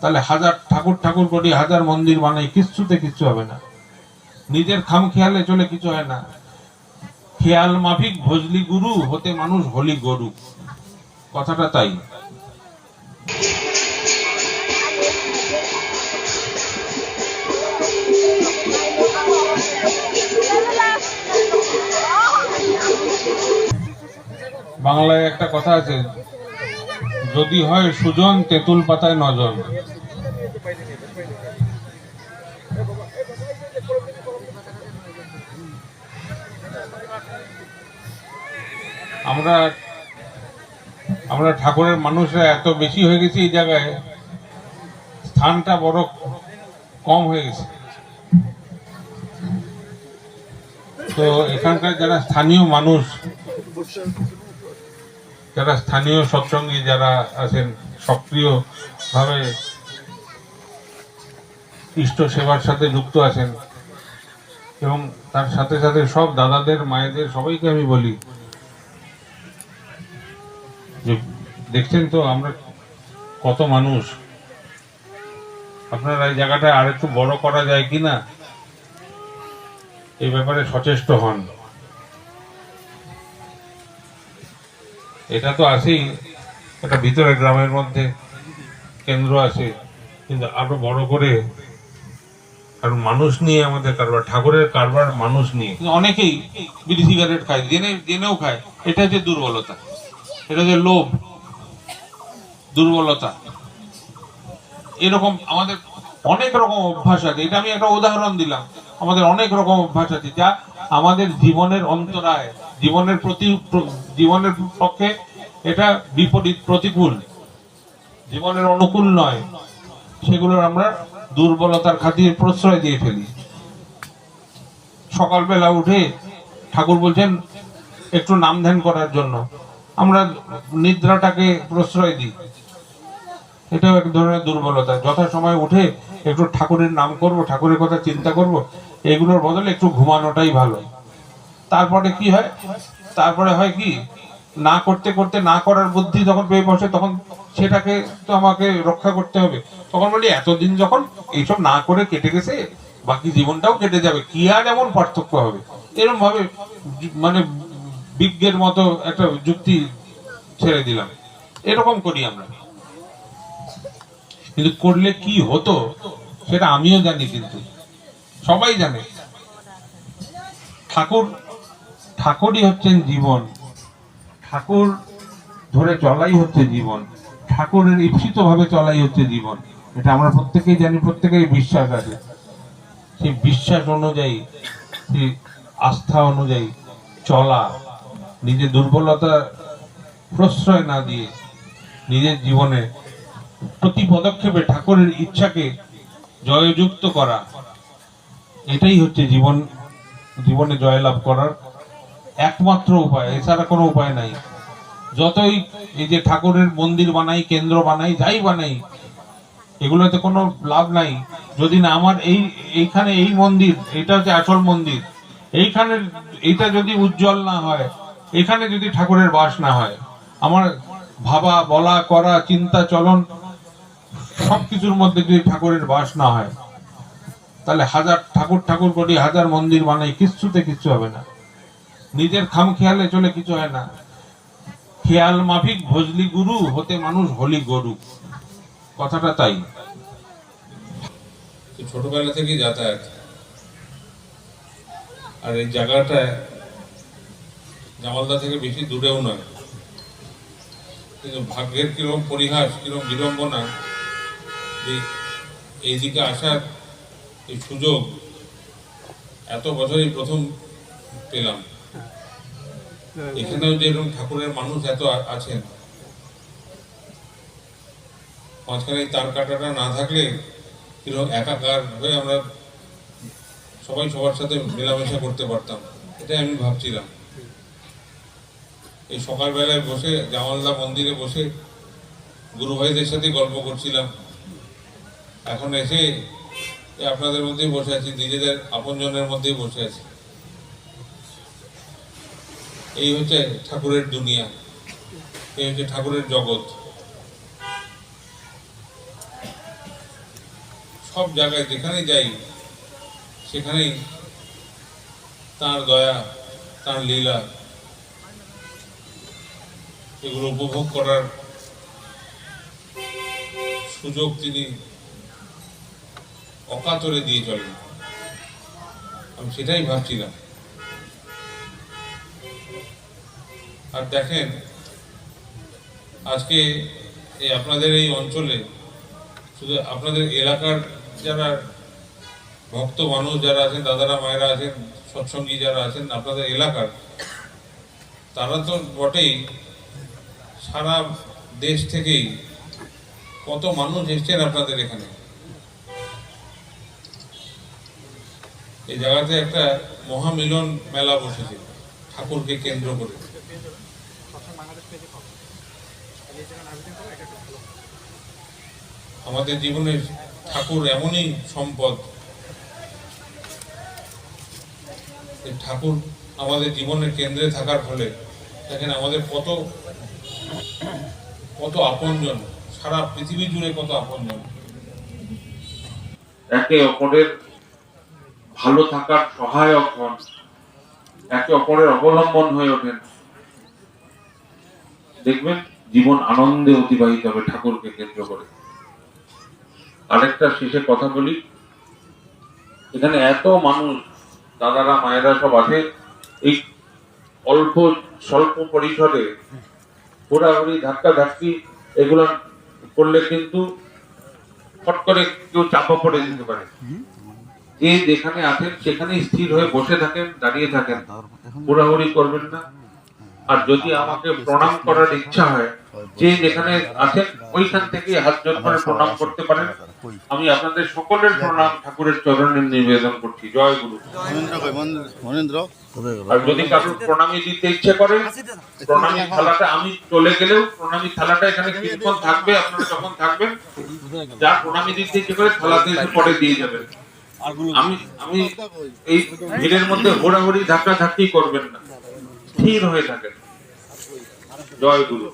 তাহলে হাজার ঠাকুর ঠাকুর করি, হাজার মন্দির বানাই, কিচ্ছুতে কিচ্ছু হবে না। নিজের খাম খেয়ালে চলে কিছু হয় না। খেয়াল মাফিক ভজলি গুরু, হতে মানুষ হলি গরু। কথাটা তাই। বাংলায় একটা কথা আছে, যদি হয় সুজন তেঁতুল পাতায় নজন। আমরা আমরা ঠাকুরের মানুষরা এত বেশি হয়ে গেছি এই জায়গায়, স্থানটা বড় কম হয়ে গেছে। তো এখানকার যারা স্থানীয় মানুষ, যারা স্থানীয় সৎসঙ্গী যারা আছেন, সক্রিয়ভাবে ইষ্ট সেবার সাথে যুক্ত আছেন, এবং তার সাথে সাথে সব দাদাদের মায়েদের সবাইকে আমি বলি যে দেখছেন তো আমরা কত মানুষ, আপনারা এই জায়গাটা আর একটু বড় করা যায় কিনা এই ব্যাপারে সচেষ্ট হন। এটা তো আছেই, একটা ভিতরে গ্রামের মধ্যে কেন্দ্র আছে, কিন্তু আরো বড় করে, কারণ মানুষ নিয়ে আমাদের কারবার, ঠাকুরের কারবার মানুষ নিয়ে। অনেকেই বিড়ি সিগারেট খায়, জেনেও খায়। এটা হচ্ছে দুর্বলতা, এটা হচ্ছে লোভ, দুর্বলতা। এরকম আমাদের অনেক রকম অভ্যাস আছে। এটা আমি একটা উদাহরণ দিলাম। আমাদের অনেক রকম অভ্যাস আছে যা আমাদের জীবনের অন্তরায়, জীবনের পক্ষে এটা বিপরীত, প্রতিকূল, জীবনের অনুকূল নয়। সেগুলোর আমরা দুর্বলতার খাতিরে প্রশ্রয় দিয়ে ফেলি। সকালবেলা উঠে ঠাকুর বলছেন একটু নাম ধ্যান করার জন্য, আমরা নিদ্রাটাকে প্রশ্রয় দিই। এটাও এক ধরনের দুর্বলতা। যথাসময় উঠে একটু ঠাকুরের নাম করব, ঠাকুরের কথা চিন্তা করব, এগুলোর বদলে একটু ঘুমানোটাই ভালো। তারপরে কি হয়? তারপরে হয় কি, না করতে করতে না করার বুদ্ধি যখন পেয়ে বসে, তখন সেটাকে তো আমাকে রক্ষা করতে হবে। তখন বলি এতদিন যখন এইসব না করে কেটে গেছে, বাকি জীবনটাও কেটে যাবে, কি আর এমন পার্থক্য হবে? এরকম ভাবে মানে বিজ্ঞের মতো একটা যুক্তি ছেড়ে দিলাম। এরকম করি আমরা, কিন্তু করলে কি হতো সেটা আমিও জানি, কিন্তু সবাই জানে। ঠাকুরই হচ্ছেন জীবন, ঠাকুর ধরে চলাই হচ্ছে জীবন, ঠাকুরের ইচ্ছিত ভাবে চলাই হচ্ছে জীবন। এটা আমরা প্রত্যেকেই জানি, প্রত্যেকেই বিশ্বাস আছে। সেই বিশ্বাস অনুযায়ী, সেই আস্থা অনুযায়ী চলা, নিজের দুর্বলতা প্রশ্রয় না দিয়ে নিজের জীবনে প্রতি পদক্ষেপে ঠাকুরের ইচ্ছাকে জয়যুক্ত করা, এটাই হচ্ছে জীবনে জয়লাভ করার একমাত্র উপায়। এছাড়া কোনো উপায় নাই। যতই এই যে ঠাকুরের মন্দির বানাই, কেন্দ্র বানাই, যাই বানাই, এগুলোতে কোনো লাভ নাই যদি না আমার এইখানে এই মন্দির, এটা হচ্ছে আসল মন্দির, এইখানে এইটা যদি উজ্জ্বল না হয়, এখানে যদি ঠাকুরের বাস না হয়, আমার ভাবা, বলা, করা, চিন্তা, চলন সবকিছুর মধ্যে যদি ঠাকুরের বাস না হয়, তাহলে হাজার ঠাকুর ঠাকুর করি, হাজার মন্দির বানাই, কিচ্ছুতে কিচ্ছু হবে না। নিজের খাম খেয়ালে চলে কিছু হয় না। খেয়াল মাফিক ভজলি গুরু, হতে মানুষ হলি গরু। কথাটা তাই। ছোটবেলা থেকে যাতায়াত, আর এই জায়গাটা জামালদা থেকে বেশি দূরেও নয়, কিন্তু ভাগ্যের কিরকম পরিহাস, কিরকম বিড়ম্বনা যে এইদিকে আসার এই সুযোগ এত বছরই প্রথম পেলাম। এখানেও যে এরকম ঠাকুরের মানুষ এত আছেন, মাঝখানে তার কাটাটা না থাকলে কিরকম একাকার হয়ে আমরা সবাই সবার সাথে মেলামেশা করতে পারতাম, এটাই আমি ভাবছিলাম। এই সকালবেলায় বসে জামালদা মন্দিরে বসে গুরু ভাইদের সাথে গল্প করছিলাম, এখন এসে আপনাদের মধ্যেই বসে আছি, নিজেদের আপনজনের মধ্যেই বসে আছি। এই হচ্ছে ঠাকুরের দুনিয়া, এই হচ্ছে ঠাকুরের জগৎ। সব জায়গায় যেখানে যাই সেখানেই তার দয়া, তার লীলা, এগুলো উপভোগ করার সুযোগ তিনি অকাতরে দিয়ে চলেন। আমি সেটাই ভাবছিলাম। আর দেখেন, আজকে এই আপনাদের এই অঞ্চলে শুধু আপনাদের এলাকার যারা ভক্ত মানুষ যারা আছেন, দাদারা মায়েরা আছেন, সৎসঙ্গী যারা আছেন আপনাদের এলাকার, তারা তো বটেই, সারা দেশ থেকেই কত মানুষ এসছেন আপনাদের এখানে। এই জায়গাতে একটা মহামিলন মেলা বসেছে ঠাকুরকে কেন্দ্র করে। আমাদের জীবনের ঠাকুর এমনই সম্পদ, ঠাকুর আমাদের জীবনের কেন্দ্রে থাকার ফলে দেখেন আমাদের কত কত আপনজন, সারা পৃথিবী জুড়ে কত আপনজন একে অপরের ভালো থাকার সহায়ক হন, একে অপরের অবলম্বন হয়ে ওঠেন। দেখবেন জীবন আনন্দে অতিবাহিত হবে ঠাকুরকে কেন্দ্র করে। আরেকটা শেষে কথা বলি, এখানে এত মানুষ দাদারা মায়েরা সব আছে, এই অল্প স্বল্প পরিসরে ঘোরাঘুরি ধাক্কা ধাক্কি এগুলো করলে কিন্তু ফট করে কেউ চাপা পড়ে যেতে পারে। যে যেখানে আছেন সেখানেই স্থির হয়ে বসে থাকেন, দাঁড়িয়ে থাকেন, ঘোরাঘুরি করবেন না। আর যদি আমাকে প্রণাম করার ইচ্ছা হয়, যে যেখানে আছেন ওইখান থেকে হাত জোড় করে প্রণাম করতে পারেন। আমি আপনাদের সকলের প্রণাম ঠাকুরের চরণে নিবেদন করছি। জয় গুরু। আর যদি কারোর প্রণামী দিতে ইচ্ছে করে, প্রণামী থালাটা আমি চলে গেলেও প্রণামী থালাটা এখানে কিছুক্ষণ থাকবে, আপনারা যখন থাকবেন যার প্রণামী দিতে ইচ্ছে করে থালাতে এসে পরে দিয়ে যাবেন। আমি এই ভিড়ের মধ্যে ঘোরাঘুরি ধাক্কা ধাক্কি করবেন না, স্থির হয়ে থাকেন। জয় গুরু।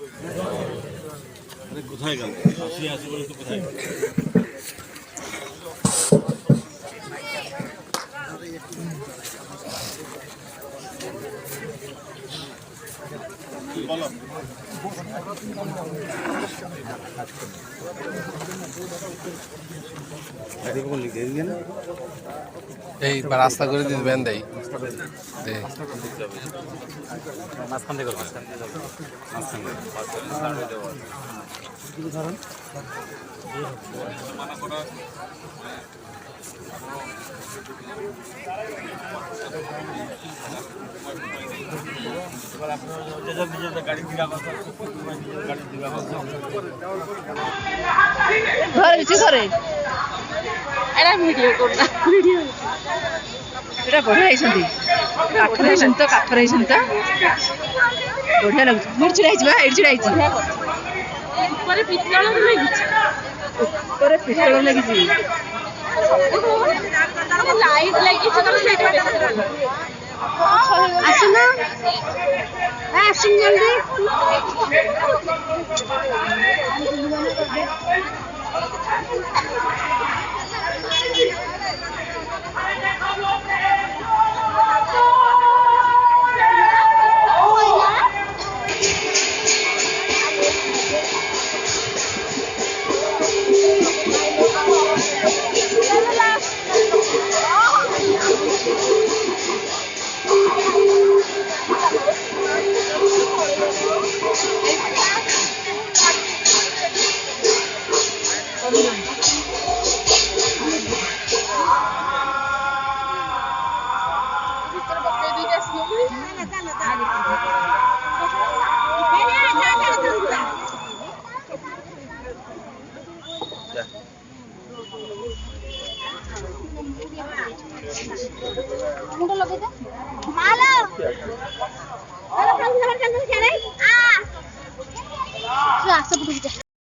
কোথায় গেল? আসি আসি বলে তো কোথায় গেল? এই রাস্তা করে দিবেন দেই মাঝখান থেকে ଭିଡିଓ କରୁନା ଭିଡିଓ ଏଟା ବଢିଆ ହେଇଛନ୍ତି, କାଠରେ ହେଇଛନ୍ତି ତ, କାଠରେ ହେଇଛନ୍ତି ତ, ବଢିଆ ଲାଗୁଛି। ଏଇଠି ଛିଡା ହେଇଛି ବା, ଏଇଠି ଛିଡା ହେଇଛି, ଉପରେ ପିତ୍ତଳ ଲାଗିଛି, ଉପରେ ପିତ୍ତଳ ଲାଗିଛି, ଲାଇଟ୍ ଲାଗିଛି ତମେ ସେଇଟା ଆସୁନ, ଆସୁନ ଜଲ୍ଦି। मुंड लगे